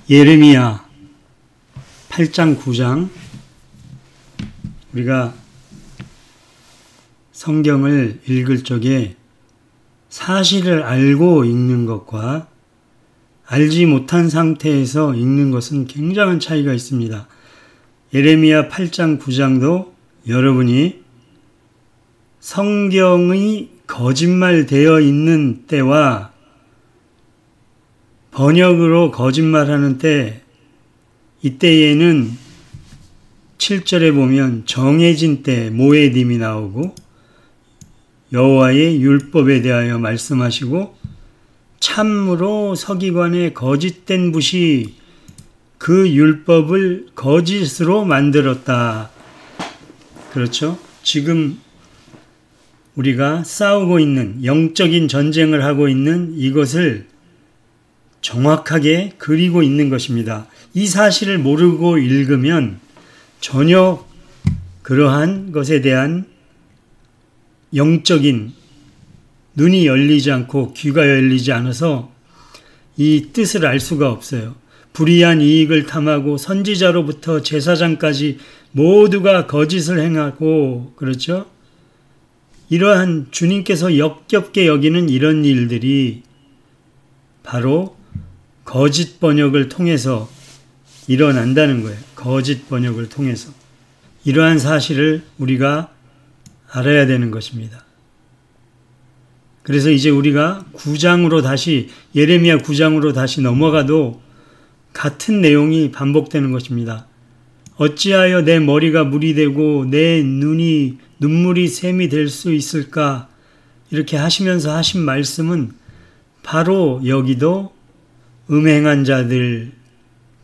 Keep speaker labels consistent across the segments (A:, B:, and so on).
A: 예레미야 8장 9장 우리가 성경을 읽을 적에 사실을 알고 읽는 것과 알지 못한 상태에서 읽는 것은 굉장한 차이가 있습니다. 예레미야 8장 9장도 여러분이 성경이 거짓말되어 있는 때와 번역으로 거짓말하는 때, 이때에는 7절에 보면 정해진 때 모에딤이 나오고 여호와의 율법에 대하여 말씀하시고 참으로 서기관의 거짓된 붓이 그 율법을 거짓으로 만들었다. 그렇죠? 지금 우리가 싸우고 있는 영적인 전쟁을 하고 있는 이것을 정확하게 그리고 있는 것입니다. 이 사실을 모르고 읽으면 전혀 그러한 것에 대한 영적인 눈이 열리지 않고 귀가 열리지 않아서 이 뜻을 알 수가 없어요. 불의한 이익을 탐하고 선지자로부터 제사장까지 모두가 거짓을 행하고, 그렇죠? 이러한 주님께서 역겹게 여기는 이런 일들이 바로 거짓 번역을 통해서 일어난다는 거예요. 거짓 번역을 통해서. 이러한 사실을 우리가 알아야 되는 것입니다. 그래서 이제 우리가 9장으로 다시, 예레미야 9장으로 다시 넘어가도 같은 내용이 반복되는 것입니다. 어찌하여 내 머리가 물이 되고 내 눈이 눈물이 샘이 될 수 있을까? 이렇게 하시면서 하신 말씀은 바로 여기도 음행한 자들,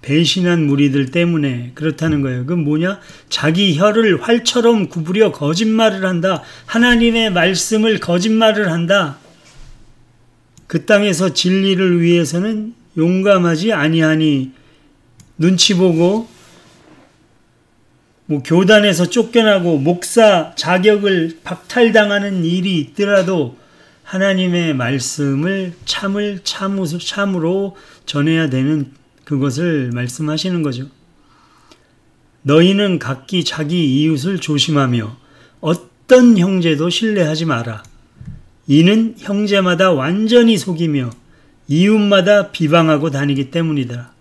A: 배신한 무리들 때문에 그렇다는 거예요. 그건 뭐냐? 자기 혀를 활처럼 구부려 거짓말을 한다. 하나님의 말씀을 거짓말을 한다. 그 땅에서 진리를 위해서는 용감하지 아니하니, 눈치 보고 교단에서 쫓겨나고 목사 자격을 박탈당하는 일이 있더라도 하나님의 말씀을 참으로 전해야 되는 그것을 말씀하시는 거죠. 너희는 각기 자기 이웃을 조심하며 어떤 형제도 신뢰하지 마라. 이는 형제마다 완전히 속이며 이웃마다 비방하고 다니기 때문이다.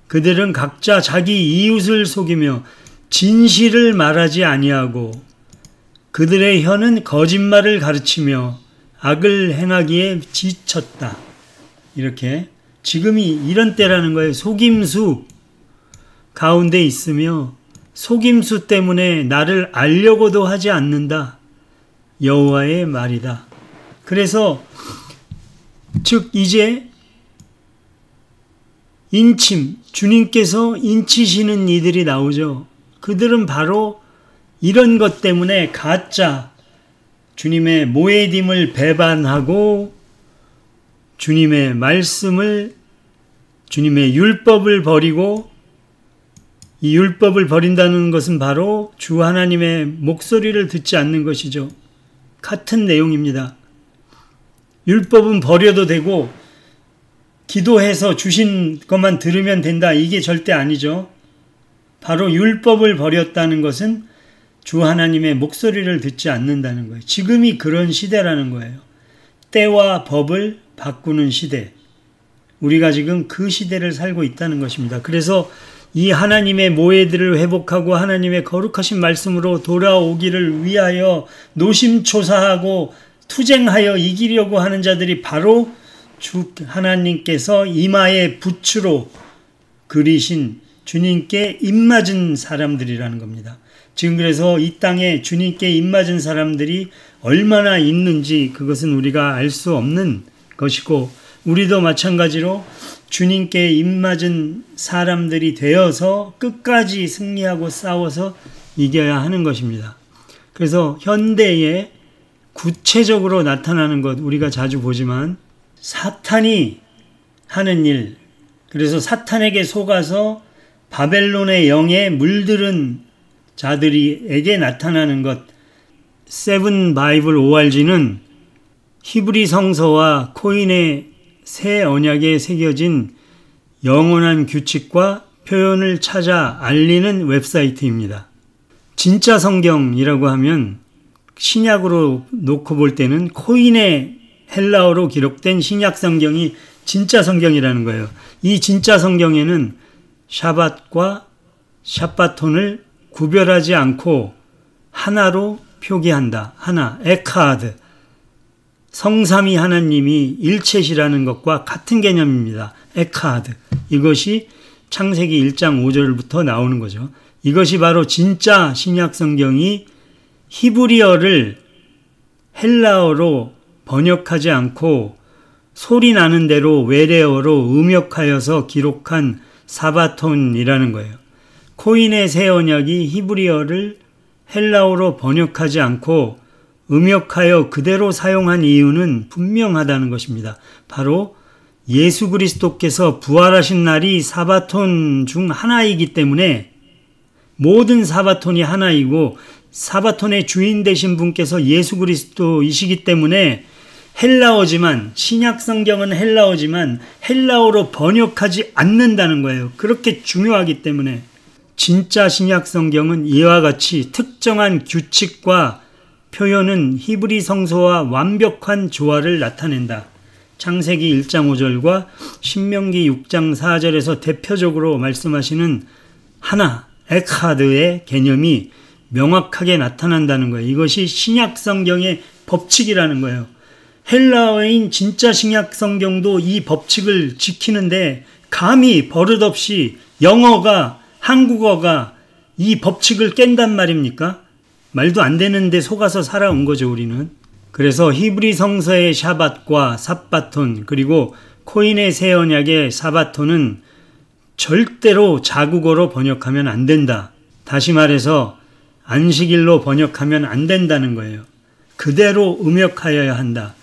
A: 그들은 각자 자기 이웃을 속이며 진실을 말하지 아니하고 그들의 혀는 거짓말을 가르치며 악을 행하기에 지쳤다. 이렇게 지금이 이런 때라는 거예요. 속임수 가운데 있으며 속임수 때문에 나를 알려고도 하지 않는다. 여호와의 말이다. 그래서 즉 이제 인침, 주님께서 인치시는 이들이 나오죠. 그들은 바로 이런 것 때문에 가짜 주님의 모에딤을 배반하고 주님의 말씀을, 주님의 율법을 버리고, 이 율법을 버린다는 것은 바로 주 하나님의 목소리를 듣지 않는 것이죠. 같은 내용입니다. 율법은 버려도 되고 기도해서 주신 것만 들으면 된다. 이게 절대 아니죠. 바로 율법을 버렸다는 것은 주 하나님의 목소리를 듣지 않는다는 거예요. 지금이 그런 시대라는 거예요. 때와 법을 바꾸는 시대. 우리가 지금 그 시대를 살고 있다는 것입니다. 그래서 이 하나님의 모해들을 회복하고 하나님의 거룩하신 말씀으로 돌아오기를 위하여 노심초사하고 투쟁하여 이기려고 하는 자들이 바로 주 하나님께서 이마에 붓으로 그리신 주님께 입맞은 사람들이라는 겁니다. 지금 그래서 이 땅에 주님께 입맞은 사람들이 얼마나 있는지 그것은 우리가 알 수 없는 것이고, 우리도 마찬가지로 주님께 입맞은 사람들이 되어서 끝까지 승리하고 싸워서 이겨야 하는 것입니다. 그래서 현대에 구체적으로 나타나는 것 우리가 자주 보지만 사탄이 하는 일, 그래서 사탄에게 속아서 바벨론의 영에 물들은 자들에게 나타나는 것, 세븐 바이블 ORG는 히브리 성서와 코인의 새 언약에 새겨진 영원한 규칙과 표현을 찾아 알리는 웹사이트입니다. 진짜 성경이라고 하면 신약으로 놓고 볼 때는 코인의 헬라어로 기록된 신약 성경이 진짜 성경이라는 거예요. 이 진짜 성경에는 샤밧과 샤바톤을 구별하지 않고 하나로 표기한다. 하나, 에카드. 성삼위 하나님이 일체시라는 것과 같은 개념입니다. 에카드. 이것이 창세기 1장 5절부터 나오는 거죠. 이것이 바로 진짜 신약 성경이 히브리어를 헬라어로 번역하지 않고 소리 나는 대로 외래어로 음역하여서 기록한 사바톤이라는 거예요. 코인의 새 언약이 히브리어를 헬라어로 번역하지 않고 음역하여 그대로 사용한 이유는 분명하다는 것입니다. 바로 예수 그리스도께서 부활하신 날이 사바톤 중 하나이기 때문에 모든 사바톤이 하나이고 사바톤의 주인 되신 분께서 예수 그리스도이시기 때문에 헬라어지만 신약 성경은 헬라어지만 헬라어로 번역하지 않는다는 거예요. 그렇게 중요하기 때문에 진짜 신약 성경은 이와 같이 특정한 규칙과 표현은 히브리 성서와 완벽한 조화를 나타낸다. 창세기 1장 5절과 신명기 6장 4절에서 대표적으로 말씀하시는 하나, 에카드의 개념이 명확하게 나타난다는 거예요. 이것이 신약 성경의 법칙이라는 거예요. 헬라어인 진짜 신약 성경도 이 법칙을 지키는데 감히 버릇없이 영어가 한국어가 이 법칙을 깬단 말입니까? 말도 안 되는데 속아서 살아온 거죠, 우리는. 그래서 히브리 성서의 샤밧과 삽바톤 그리고 코인의 새 언약의 사바톤은 절대로 자국어로 번역하면 안 된다. 다시 말해서 안식일로 번역하면 안 된다는 거예요. 그대로 음역하여야 한다.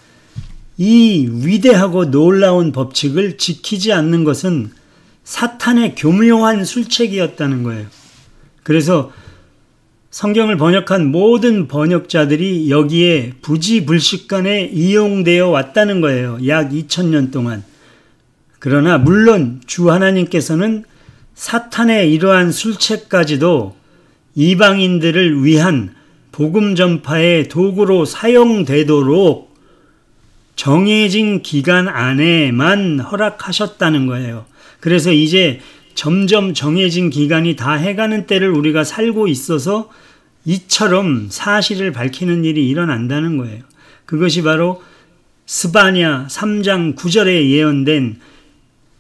A: 이 위대하고 놀라운 법칙을 지키지 않는 것은 사탄의 교묘한 술책이었다는 거예요. 그래서 성경을 번역한 모든 번역자들이 여기에 부지불식간에 이용되어 왔다는 거예요. 약 2000년 동안. 그러나 물론 주 하나님께서는 사탄의 이러한 술책까지도 이방인들을 위한 복음 전파의 도구로 사용되도록 정해진 기간 안에만 허락하셨다는 거예요. 그래서 이제 점점 정해진 기간이 다 해가는 때를 우리가 살고 있어서 이처럼 사실을 밝히는 일이 일어난다는 거예요. 그것이 바로 스바냐 3장 9절에 예언된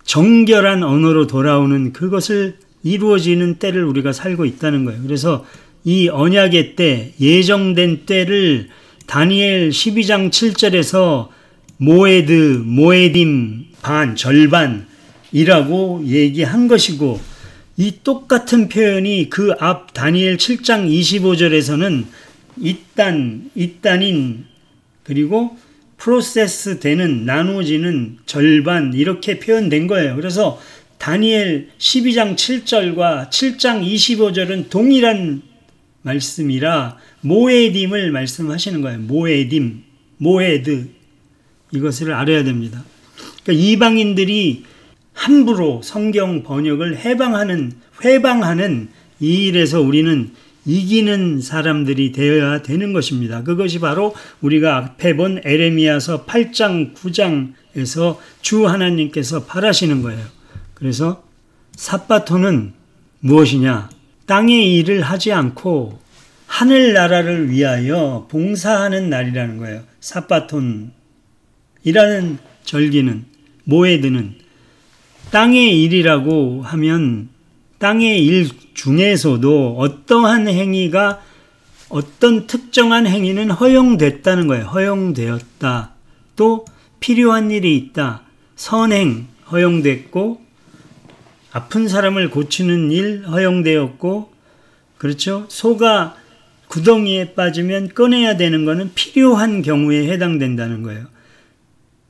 A: 정결한 언어로 돌아오는 그것을 이루어지는 때를 우리가 살고 있다는 거예요. 그래서 이 언약의 때, 예정된 때를 다니엘 12장 7절에서 모에드, 모에딤, 반, 절반이라고 얘기한 것이고 이 똑같은 표현이 그 앞 다니엘 7장 25절에서는 이단인 그리고 프로세스 되는 나누어지는 절반 이렇게 표현된 거예요. 그래서 다니엘 12장 7절과 7장 25절은 동일한 말씀이라 모에딤을 말씀하시는 거예요. 모에딤, 모에드 이것을 알아야 됩니다. 그러니까 이방인들이 함부로 성경 번역을 회방하는 이 일에서 우리는 이기는 사람들이 되어야 되는 것입니다. 그것이 바로 우리가 앞에 본 에레미야서 8장 9장에서 주 하나님께서 바라시는 거예요. 그래서 삽바톤은 무엇이냐? 땅의 일을 하지 않고 하늘나라를 위하여 봉사하는 날이라는 거예요. 삽바톤이라는 절기는, 모에드는 땅의 일이라고 하면 땅의 일 중에서도 어떠한 행위가 어떤 특정한 행위는 허용됐다는 거예요. 허용되었다. 또 필요한 일이 있다. 선행 허용됐고 아픈 사람을 고치는 일 허용되었고 그렇죠. 소가 구덩이에 빠지면 꺼내야 되는 것은 필요한 경우에 해당된다는 거예요.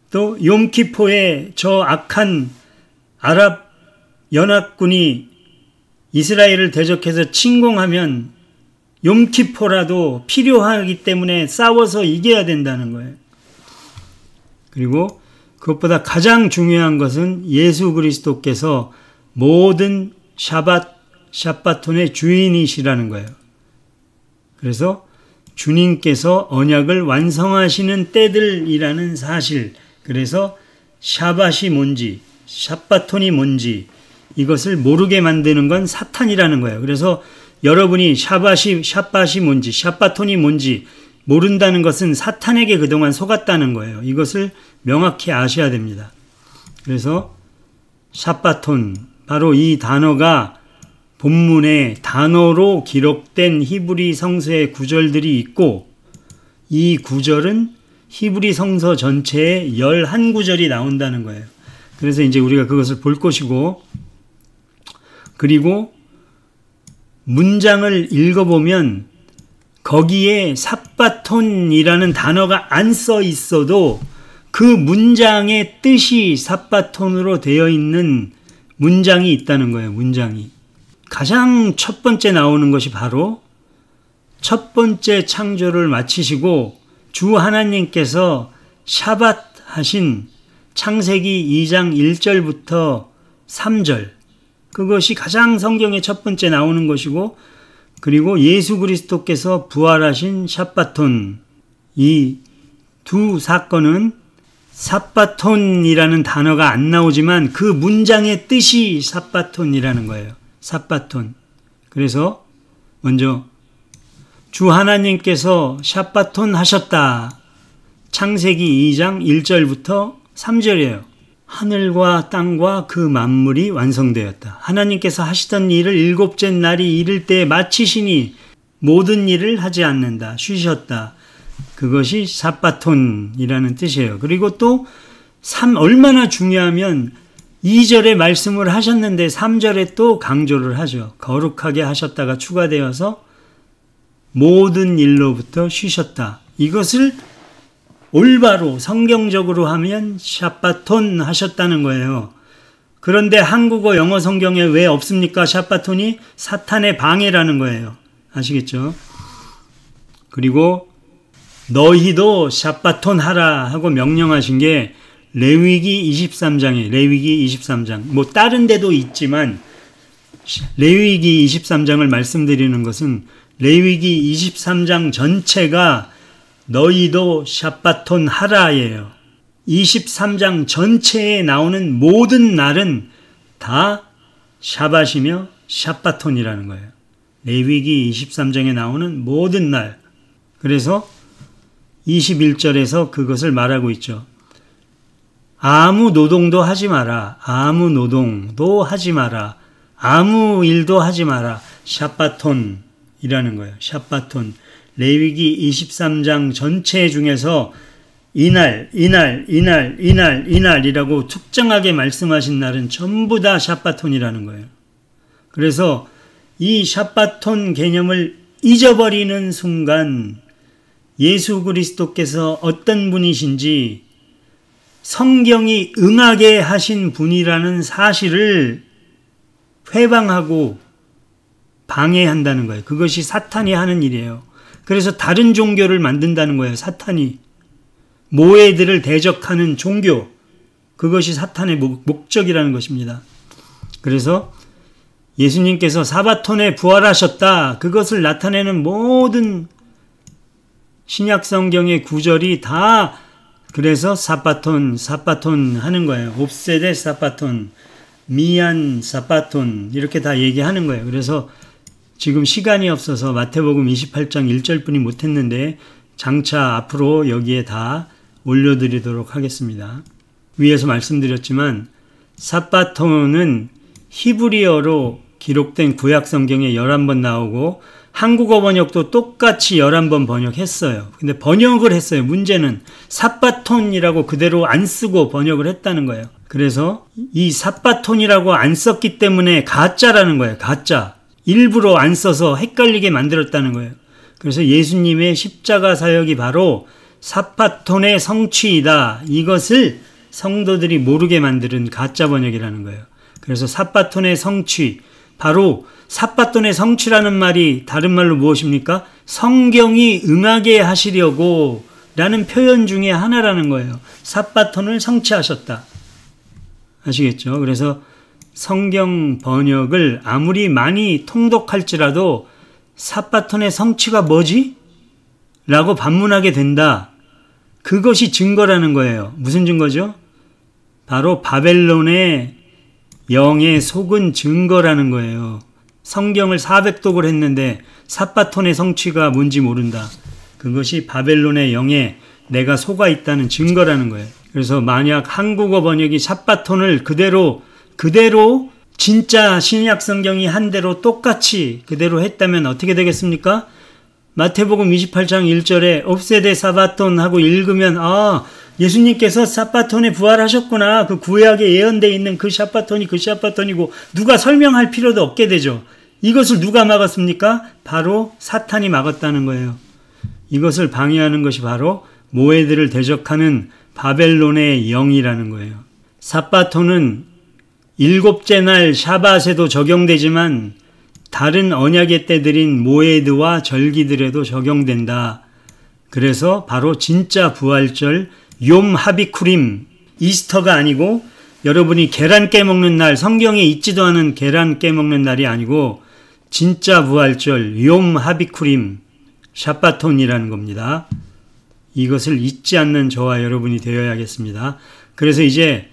A: 또 욤키포에 저 악한 아랍 연합군이 이스라엘을 대적해서 침공하면 욤키포라도 필요하기 때문에 싸워서 이겨야 된다는 거예요. 그리고 그것보다 가장 중요한 것은 예수 그리스도께서 모든 샤바톤의 주인이시라는 거예요. 그래서 주님께서 언약을 완성하시는 때들이라는 사실, 그래서 샤밧이 뭔지, 샤바톤이 뭔지 이것을 모르게 만드는 건 사탄이라는 거예요. 그래서 여러분이 샤밧이 뭔지, 샤바톤이 뭔지 모른다는 것은 사탄에게 그동안 속았다는 거예요. 이것을 명확히 아셔야 됩니다. 그래서 샤바톤, 바로 이 단어가 본문에 단어로 기록된 히브리 성서의 구절들이 있고, 이 구절은 히브리 성서 전체에 11구절이 나온다는 거예요. 그래서 이제 우리가 그것을 볼 것이고, 그리고 문장을 읽어보면 거기에 삽바톤이라는 단어가 안 써 있어도 그 문장의 뜻이 삽바톤으로 되어 있는 문장이 있다는 거예요. 문장이. 가장 첫 번째 나오는 것이 바로 첫 번째 창조를 마치시고 주 하나님께서 샤밧 하신 창세기 2장 1절부터 3절, 그것이 가장 성경의 첫 번째 나오는 것이고, 그리고 예수 그리스도께서 부활하신 샤바톤, 이 두 사건은 삽바톤이라는 단어가 안 나오지만 그 문장의 뜻이 삽바톤이라는 거예요. 삽바톤. 그래서 먼저 주 하나님께서 샤바톤 하셨다. 창세기 2장 1절부터 3절이에요. 하늘과 땅과 그 만물이 완성되었다. 하나님께서 하시던 일을 일곱째 날이 이를 때에 마치시니 모든 일을 하지 않는다. 쉬셨다. 그것이 삽바톤이라는 뜻이에요. 그리고 또 얼마나 중요하면 2절에 말씀을 하셨는데 3절에 또 강조를 하죠. 거룩하게 하셨다가 추가되어서 모든 일로부터 쉬셨다. 이것을 올바로 성경적으로 하면 샤바톤 하셨다는 거예요. 그런데 한국어 영어 성경에 왜 없습니까? 샤바톤이 사탄의 방해라는 거예요. 아시겠죠? 그리고 너희도 샤바톤 하라 하고 명령하신 게 레위기 23장이에요. 레위기 23장. 뭐 다른 데도 있지만 레위기 23장을 말씀드리는 것은 레위기 23장 전체가 너희도 샤바톤 하라예요. 23장 전체에 나오는 모든 날은 다 샤밧이며 샤바톤이라는 거예요. 레위기 23장에 나오는 모든 날. 그래서 21절에서 그것을 말하고 있죠. 아무 노동도 하지 마라. 아무 노동도 하지 마라. 아무 일도 하지 마라. 샤바톤이라는 거예요. 샤바톤. 레위기 23장 전체 중에서 이날이라고 특정하게 말씀하신 날은 전부 다 샤바톤이라는 거예요. 그래서 이 샤바톤 개념을 잊어버리는 순간 예수 그리스도께서 어떤 분이신지 성경이 응하게 하신 분이라는 사실을 회방하고 방해한다는 거예요. 그것이 사탄이 하는 일이에요. 그래서 다른 종교를 만든다는 거예요. 사탄이. 모해들을 대적하는 종교. 그것이 사탄의 목적이라는 것입니다. 그래서 예수님께서 사바톤에 부활하셨다. 그것을 나타내는 모든 신약 성경의 구절이 다 그래서 사바톤 하는 거예요. 옵세데 사바톤, 미안 사바톤 이렇게 다 얘기하는 거예요. 그래서 지금 시간이 없어서 마태복음 28장 1절뿐이 못했는데 장차 앞으로 여기에 다 올려드리도록 하겠습니다. 위에서 말씀드렸지만 삽바톤은 히브리어로 기록된 구약 성경에 11번 나오고 한국어 번역도 똑같이 11번 번역했어요. 근데 번역을 했어요. 문제는 삽바톤이라고 그대로 안 쓰고 번역을 했다는 거예요. 그래서 이 삽바톤이라고 안 썼기 때문에 가짜라는 거예요. 가짜. 일부러 안 써서 헷갈리게 만들었다는 거예요. 그래서 예수님의 십자가 사역이 바로 삽바톤의 성취이다. 이것을 성도들이 모르게 만드는 가짜 번역이라는 거예요. 그래서 삽바톤의 성취, 바로 삽바톤의 성취라는 말이 다른 말로 무엇입니까? 성경이 응하게 하시려고 라는 표현 중에 하나라는 거예요. 삽바톤을 성취하셨다. 아시겠죠? 그래서 성경 번역을 아무리 많이 통독할지라도 삽바톤의 성취가 뭐지? 라고 반문하게 된다. 그것이 증거라는 거예요. 무슨 증거죠? 바로 바벨론의 영에 속은 증거라는 거예요. 성경을 400독을 했는데 삽바톤의 성취가 뭔지 모른다. 그것이 바벨론의 영에 내가 속아 있다는 증거라는 거예요. 그래서 만약 한국어 번역이 삽바톤을 그대로 진짜 신약 성경이 한 대로 똑같이 그대로 했다면 어떻게 되겠습니까? 마태복음 28장 1절에 옵세데 사바톤 하고 읽으면 예수님께서 삽바톤에 부활하셨구나. 그 구약에 예언되어 있는 그 삽바톤이 그 삽바톤이고 누가 설명할 필요도 없게 되죠. 이것을 누가 막았습니까? 바로 사탄이 막았다는 거예요. 이것을 방해하는 것이 바로 모해들을 대적하는 바벨론의 영이라는 거예요. 삽바톤은 일곱째 날 샤밧에도 적용되지만 다른 언약의 때들인 모에드와 절기들에도 적용된다. 그래서 바로 진짜 부활절 욤 하비쿠림, 이스터가 아니고 여러분이 계란 깨먹는 날, 성경에 있지도 않은 계란 깨먹는 날이 아니고 진짜 부활절 욤 하비쿠림, 샤바톤이라는 겁니다. 이것을 잊지 않는 저와 여러분이 되어야겠습니다. 그래서 이제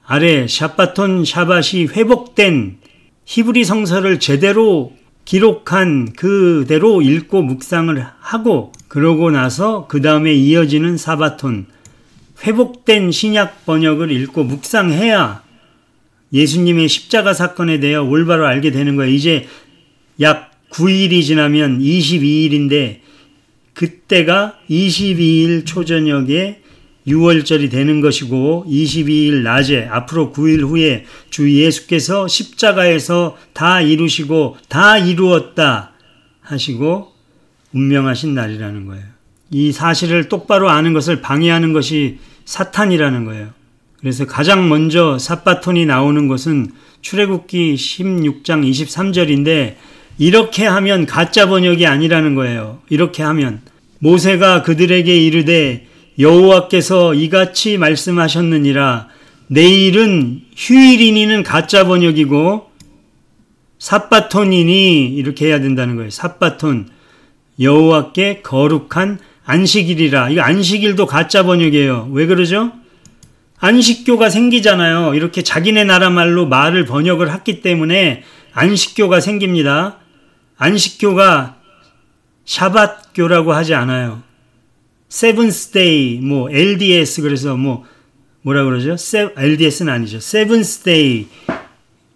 A: 아래 샤바톤 샤밧이 회복된 히브리 성서를 제대로 기록한 그대로 읽고 묵상을 하고 그러고 나서 그 다음에 이어지는 사바톤, 회복된 신약 번역을 읽고 묵상해야 예수님의 십자가 사건에 대해 올바로 알게 되는 거예요. 이제 약 9일이 지나면 22일인데 그때가 22일 초저녁에 6월절이 되는 것이고 22일 낮에 앞으로 9일 후에 주 예수께서 십자가에서 다 이루시고 다 이루었다 하시고 운명하신 날이라는 거예요. 이 사실을 똑바로 아는 것을 방해하는 것이 사탄이라는 거예요. 그래서 가장 먼저 삽바톤이 나오는 것은 출애굽기 16장 23절인데 이렇게 하면 가짜 번역이 아니라는 거예요. 이렇게 하면 모세가 그들에게 이르되 여호와께서 이같이 말씀하셨느니라. 내일은 휴일이니는 가짜 번역이고 삽바톤이니 이렇게 해야 된다는 거예요. 삽바톤, 여호와께 거룩한 안식일이라. 이거 안식일도 가짜 번역이에요. 왜 그러죠? 안식교가 생기잖아요. 이렇게 자기네 나라 말로 말을 번역을 했기 때문에 안식교가 생깁니다. 안식교가 샤밧교라고 하지 않아요. 세븐스 데이, LDS, 그래서 뭐라 그러죠? LDS는 아니죠. 세븐스 데이,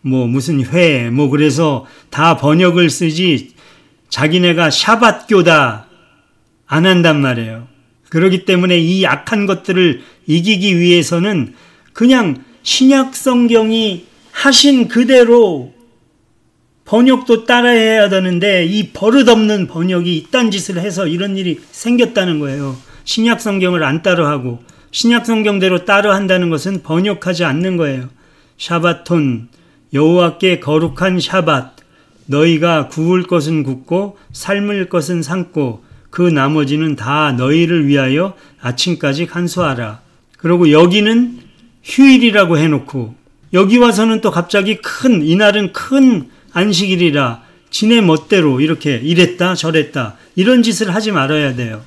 A: 무슨 회, 그래서 다 번역을 쓰지 자기네가 샤밧교다 안 한단 말이에요. 그렇기 때문에 이 악한 것들을 이기기 위해서는 그냥 신약 성경이 하신 그대로 번역도 따라해야 되는데 이 버릇없는 번역이 이딴 짓을 해서 이런 일이 생겼다는 거예요. 신약 성경을 안 따라하고 신약 성경대로 따라한다는 것은 번역하지 않는 거예요. 샤바톤, 여호와께 거룩한 샤밧, 너희가 구울 것은 굽고 삶을 것은 삶고 그 나머지는 다 너희를 위하여 아침까지 간수하라. 그리고 여기는 휴일이라고 해놓고 여기 와서는 또 갑자기 이날은 큰 안식일이라 지네 멋대로 이렇게 이랬다 저랬다 이런 짓을 하지 말아야 돼요.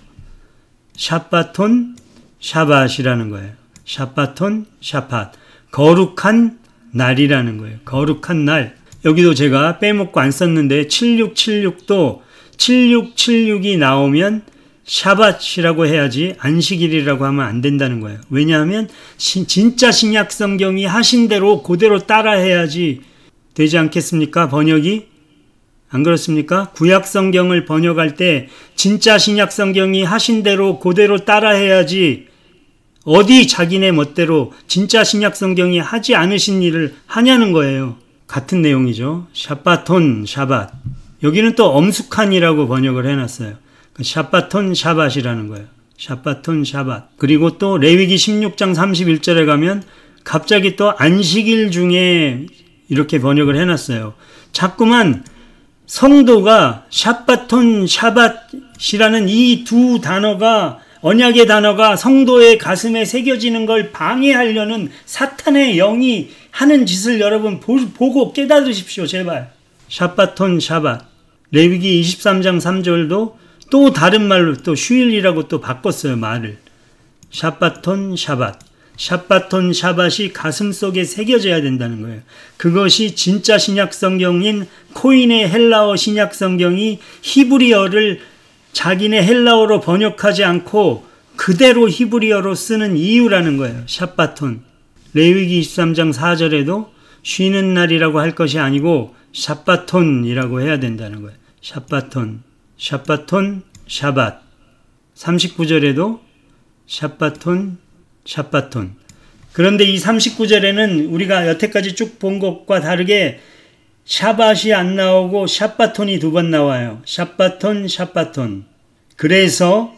A: 샤바톤 샤밧이라는 거예요. 샤바톤 샤밧, 거룩한 날이라는 거예요. 거룩한 날. 여기도 제가 빼먹고 안 썼는데 7676도 7676이 나오면 샤밧이라고 해야지 안식일이라고 하면 안 된다는 거예요. 왜냐하면 진짜 신약 성경이 하신 대로 그대로 따라해야지 되지 않겠습니까? 번역이? 안 그렇습니까? 구약 성경을 번역할 때 진짜 신약 성경이 하신 대로 그대로 따라해야지 어디 자기네 멋대로 진짜 신약 성경이 하지 않으신 일을 하냐는 거예요. 같은 내용이죠. 샤바톤 샤밧. 여기는 또 엄숙한이라고 번역을 해놨어요. 샤바톤 샤밧이라는 거예요. 샤바톤 샤밧. 그리고 또 레위기 16장 31절에 가면 갑자기 또 안식일 중에 이렇게 번역을 해놨어요. 자꾸만 성도가 샤바톤 샤밧이라는 이 두 단어가 언약의 단어가 성도의 가슴에 새겨지는 걸 방해하려는 사탄의 영이 하는 짓을 여러분 보고 깨달으십시오. 제발. 샤바톤 샤밧. 레위기 23장 3절도 또 다른 말로 또 휴일이라고 또 바꿨어요. 말을. 샤바톤 샤밧. 샤바톤 샤밧이 가슴 속에 새겨져야 된다는 거예요. 그것이 진짜 신약 성경인 코인의 헬라어 신약 성경이 히브리어를 자기네 헬라어로 번역하지 않고 그대로 히브리어로 쓰는 이유라는 거예요. 샤바톤. 레위기 23장 4절에도 쉬는 날이라고 할 것이 아니고 샤바톤이라고 해야 된다는 거예요. 샤바톤. 샤바톤 샤밧. 39절에도 샤바톤 샤바톤. 그런데 이 39절에는 우리가 여태까지 쭉 본 것과 다르게 샤밧이 안 나오고 샤바톤이 2번 나와요. 샤바톤 샤바톤. 그래서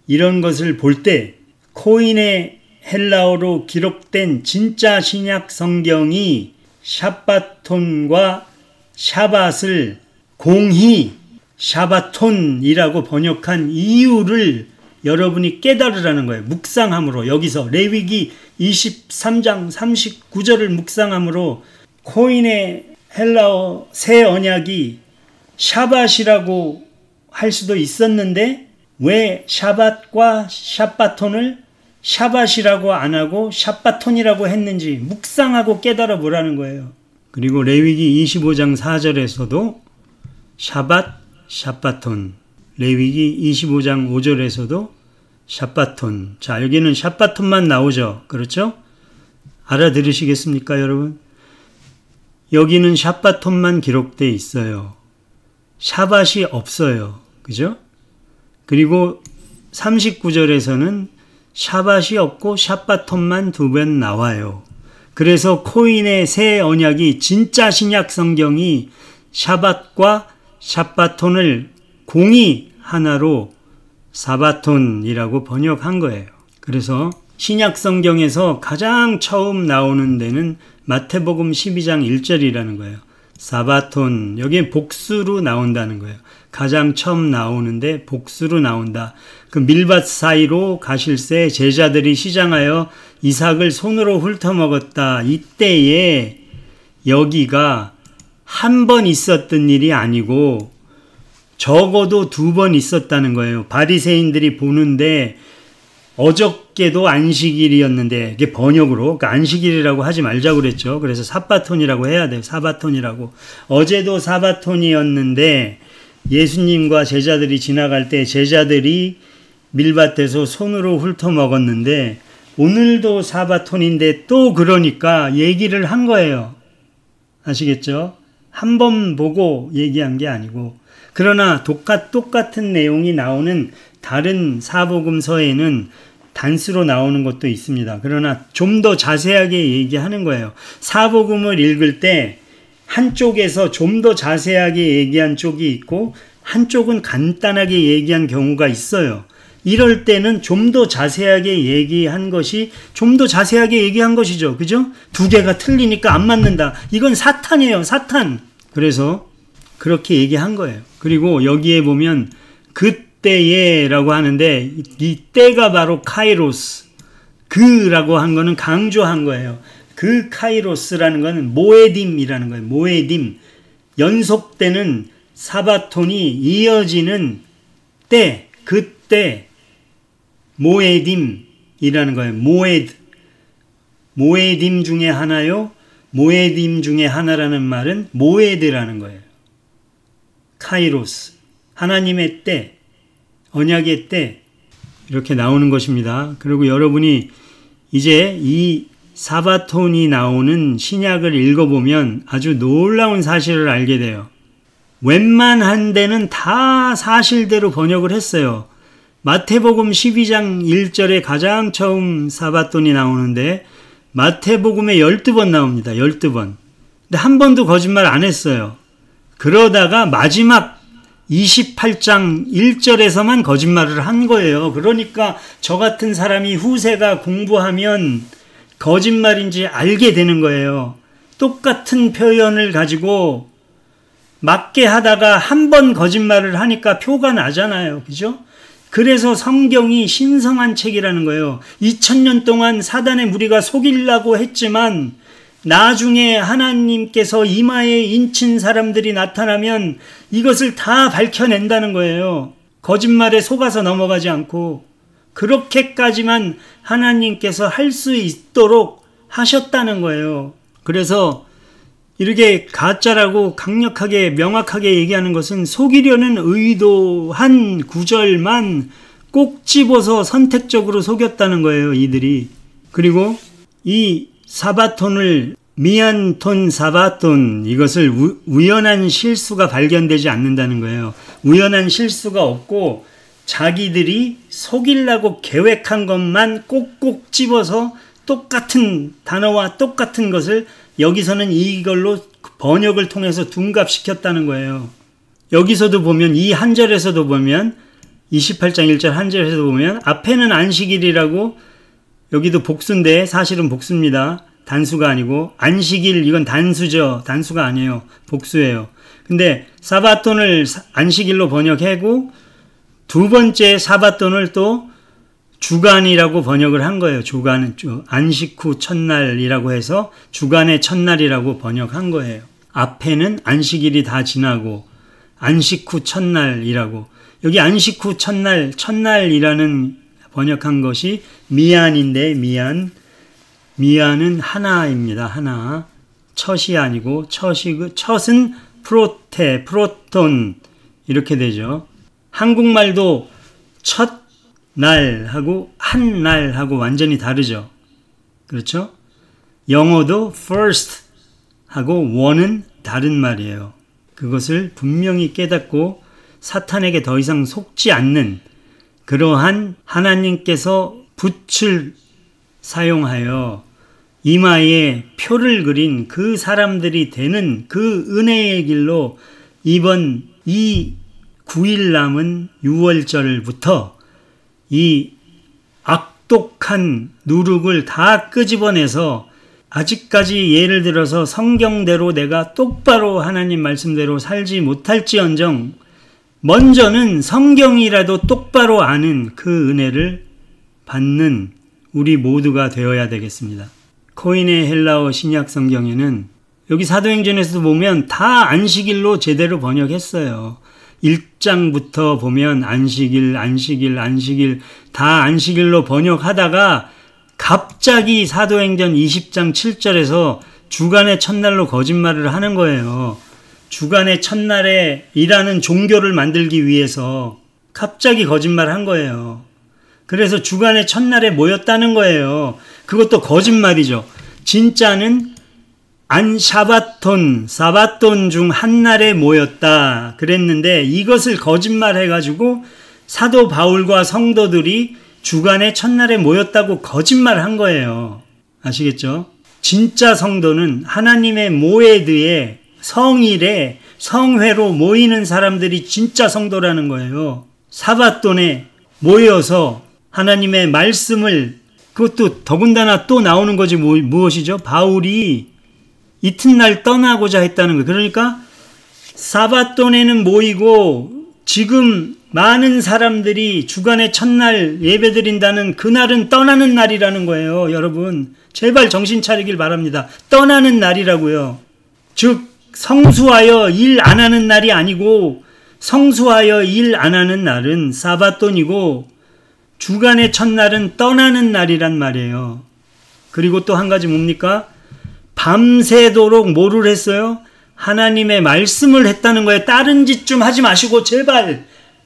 A: 이런 것을 볼 때 코인의 헬라어로 기록된 진짜 신약 성경이 샤바톤과 샤밧을 공히 샤바톤이라고 번역한 이유를 여러분이 깨달으라는 거예요. 묵상함으로. 여기서 레위기 23장 39절을 묵상함으로 코인의 헬라어 새 언약이 샤밧이라고 할 수도 있었는데 왜 샤밧과 샤바톤을 샤밧이라고 안 하고 샤바톤이라고 했는지 묵상하고 깨달아 보라는 거예요. 그리고 레위기 25장 4절에서도 샤밧, 샤바톤. 레위기 25장 5절에서도 샤바톤. 자, 여기는 샤바톤만 나오죠. 그렇죠? 알아들으시겠습니까, 여러분? 여기는 샤바톤만 기록되어 있어요. 샤밧이 없어요. 그죠? 그리고 39절에서는 샤밧이 없고 샤바톤만 2번 나와요. 그래서 코인의 새 언약이 진짜 신약 성경이 샤밧과 샤바톤을 공이 하나로 사바톤이라고 번역한 거예요. 그래서 신약 성경에서 가장 처음 나오는 데는 마태복음 12장 1절이라는 거예요. 사바톤. 여기에 복수로 나온다는 거예요. 가장 처음 나오는데 복수로 나온다. 그 밀밭 사이로 가실새 제자들이 시장하여 이삭을 손으로 훑어먹었다. 이때에 여기가 한 번 있었던 일이 아니고 적어도 2번 있었다는 거예요. 바리새인들이 보는데 어저께도 안식일이었는데 이게 번역으로 그러니까 안식일이라고 하지 말자고 그랬죠. 그래서 사바톤이라고 해야 돼요. 사바톤이라고. 어제도 사바톤이었는데 예수님과 제자들이 지나갈 때 제자들이 밀밭에서 손으로 훑어먹었는데 오늘도 사바톤인데 또 그러니까 얘기를 한 거예요. 아시겠죠? 한 번 보고 얘기한 게 아니고. 그러나 똑같은 내용이 나오는 다른 사복음서에는 단수로 나오는 것도 있습니다. 그러나 좀 더 자세하게 얘기하는 거예요. 사복음을 읽을 때 한쪽에서 좀 더 자세하게 얘기한 쪽이 있고 한쪽은 간단하게 얘기한 경우가 있어요. 이럴 때는 좀 더 자세하게 얘기한 것이 좀 더 자세하게 얘기한 것이죠. 그죠? 2개가 틀리니까 안 맞는다. 이건 사탄이에요. 사탄. 그래서 그렇게 얘기한 거예요. 그리고 여기에 보면 그때에 라고 하는데 이 때가 바로 카이로스. 그라고 한 거는 강조한 거예요. 그 카이로스라는 거는 모에딤이라는 거예요. 모에딤. 연속되는 사바톤이 이어지는 때, 그때 모에딤이라는 거예요. 모에딤 중에 하나요. 모에딤 중에 하나라는 말은 모에드라는 거예요. 카이로스. 하나님의 때, 언약의 때 이렇게 나오는 것입니다. 그리고 여러분이 이제 이 사바톤이 나오는 신약을 읽어보면 아주 놀라운 사실을 알게 돼요. 웬만한 데는 다 사실대로 번역을 했어요. 마태복음 12장 1절에 가장 처음 사바톤이 나오는데 마태복음에 12번 나옵니다. 12번. 근데 한 번도 거짓말 안 했어요. 그러다가 마지막 28장 1절에서만 거짓말을 한 거예요. 그러니까 저 같은 사람이 후세가 공부하면 거짓말인지 알게 되는 거예요. 똑같은 표현을 가지고 맞게 하다가 한 번 거짓말을 하니까 표가 나잖아요. 그죠? 그래서 성경이 신성한 책이라는 거예요. 2000년 동안 사단의 무리가 속이려고 했지만 나중에 하나님께서 이마에 인친 사람들이 나타나면 이것을 다 밝혀낸다는 거예요. 거짓말에 속아서 넘어가지 않고 그렇게까지만 하나님께서 할 수 있도록 하셨다는 거예요. 그래서 이렇게 가짜라고 강력하게 명확하게 얘기하는 것은 속이려는 의도한 구절만 꼭 집어서 선택적으로 속였다는 거예요, 이들이. 그리고 이 사바톤을 미안톤 사바톤, 이것을 우연한 실수가 발견되지 않는다는 거예요. 우연한 실수가 없고 자기들이 속이려고 계획한 것만 꼭꼭 집어서 똑같은 단어와 똑같은 것을 여기서는 이걸로 번역을 통해서 둔갑시켰다는 거예요. 여기서도 보면 이 한 절에서도 보면 28장 1절 한 절에서도 보면 앞에는 안식일이라고, 여기도 복수인데 사실은 복수입니다. 단수가 아니고, 안식일 이건 단수죠. 단수가 아니에요. 복수예요. 근데 사바톤을 안식일로 번역하고 두 번째 사바톤을 또 주간이라고 번역을 한 거예요. 주간, 안식 후 첫날이라고 해서 주간의 첫날이라고 번역한 거예요. 앞에는 안식일이 다 지나고 안식 후 첫날이라고. 여기 안식 후 첫날, 첫날이라는 번역한 것이 미안인데, 미안은 하나입니다. 하나. 첫이 아니고, 첫은 프로톤 이렇게 되죠. 한국말도 첫 날하고 한 날하고 완전히 다르죠. 그렇죠? 영어도 first 하고 one은 다른 말이에요. 그것을 분명히 깨닫고 사탄에게 더 이상 속지 않는 그러한 하나님께서 붓을 사용하여 이마에 표를 그린 그 사람들이 되는 그 은혜의 길로 이번 이 9일 남은 6월절부터 이 악독한 누룩을 다 끄집어내서 아직까지 예를 들어서 성경대로 내가 똑바로 하나님 말씀대로 살지 못할지언정 먼저는 성경이라도 똑바로 아는 그 은혜를 받는 우리 모두가 되어야 되겠습니다. 코인의 헬라어 신약 성경에는 여기 사도행전에서도 보면 다 안식일로 제대로 번역했어요. 1장부터 보면 안식일 다 안식일로 번역하다가 갑자기 사도행전 20장 7절에서 주간의 첫날로 거짓말을 하는 거예요. 주간의 첫날에 일하는 종교를 만들기 위해서 갑자기 거짓말을 한 거예요. 그래서 주간의 첫날에 모였다는 거예요. 그것도 거짓말이죠. 진짜는 사바톤 중 한 날에 모였다 그랬는데 이것을 거짓말해가지고 사도 바울과 성도들이 주간의 첫날에 모였다고 거짓말한 거예요. 아시겠죠? 진짜 성도는 하나님의 모에드에 성일에 성회로 모이는 사람들이 진짜 성도라는 거예요. 사바톤에 모여서 하나님의 말씀을, 그것도 더군다나 또 나오는 거지 무엇이죠? 바울이 이튿날 떠나고자 했다는 거예요. 그러니까 사바톤에는 모이고 지금 많은 사람들이 주간의 첫날 예배드린다는 그날은 떠나는 날이라는 거예요. 여러분 제발 정신 차리길 바랍니다. 떠나는 날이라고요. 즉 성수하여 일 안 하는 날이 아니고 성수하여 일 안 하는 날은 사바톤이고 주간의 첫날은 떠나는 날이란 말이에요. 그리고 또 한 가지 뭡니까? 밤새도록 뭐를 했어요? 하나님의 말씀을 했다는 거예요. 다른 짓 좀 하지 마시고 제발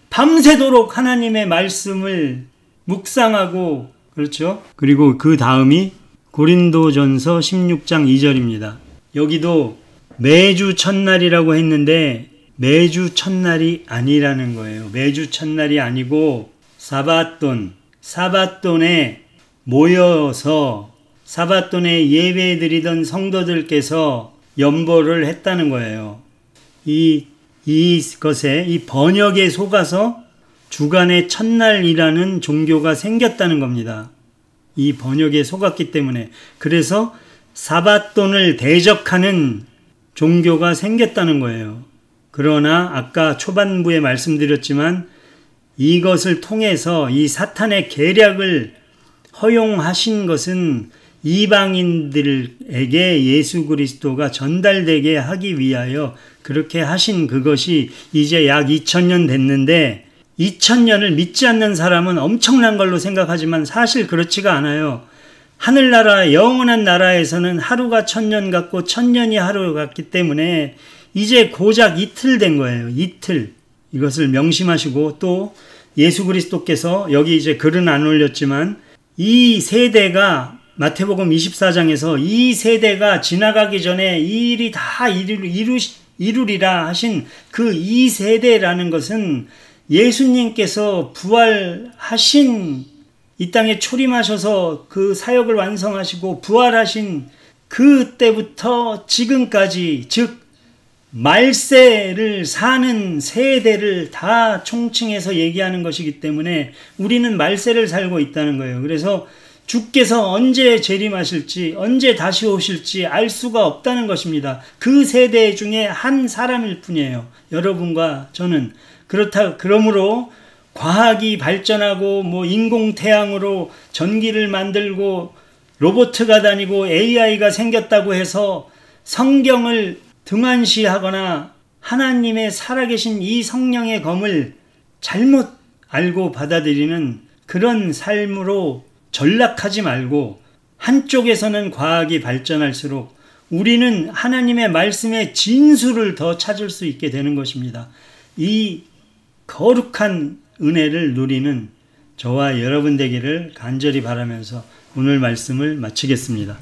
A: 밤새도록 하나님의 말씀을 묵상하고, 그렇죠? 그리고 그 다음이 고린도전서 16장 2절입니다. 여기도 매주 첫날이라고 했는데 매주 첫날이 아니라는 거예요. 매주 첫날이 아니고 사바톤에 모여서 사바톤에 예배드리던 성도들께서 연보를 했다는 거예요. 이것에, 이 번역에 속아서 주간의 첫날이라는 종교가 생겼다는 겁니다. 이 번역에 속았기 때문에. 그래서 사바톤을 대적하는 종교가 생겼다는 거예요. 그러나 아까 초반부에 말씀드렸지만 이것을 통해서 이 사탄의 계략을 허용하신 것은 이방인들에게 예수 그리스도가 전달되게 하기 위하여 그렇게 하신 그것이 이제 약 2000년 됐는데, 2000년을 믿지 않는 사람은 엄청난 걸로 생각하지만 사실 그렇지가 않아요. 하늘나라, 영원한 나라에서는 하루가 1000년 같고 1000년이 하루 같기 때문에 이제 고작 이틀 된 거예요. 이틀. 이것을 명심하시고, 또 예수 그리스도께서 여기 이제 글은 안 올렸지만 이 세대가 마태복음 24장에서 이 세대가 지나가기 전에 이 일이 다 이루리라 하신 그 이 세대라는 것은 예수님께서 부활하신, 이 땅에 초림하셔서 그 사역을 완성하시고 부활하신 그때부터 지금까지, 즉 말세를 사는 세대를 다 총칭해서 얘기하는 것이기 때문에 우리는 말세를 살고 있다는 거예요. 그래서 주께서 언제 재림하실지, 언제 다시 오실지 알 수가 없다는 것입니다. 그 세대 중에 한 사람일 뿐이에요. 여러분과 저는. 그러므로 과학이 발전하고 인공태양으로 전기를 만들고 로봇가 다니고 AI가 생겼다고 해서 성경을 등한시하거나 하나님의 살아계신 이 성령의 검을 잘못 알고 받아들이는 그런 삶으로 전락하지 말고, 한쪽에서는 과학이 발전할수록 우리는 하나님의 말씀의 진수를 더 찾을 수 있게 되는 것입니다. 이 거룩한 은혜를 누리는 저와 여러분 되기를 간절히 바라면서 오늘 말씀을 마치겠습니다.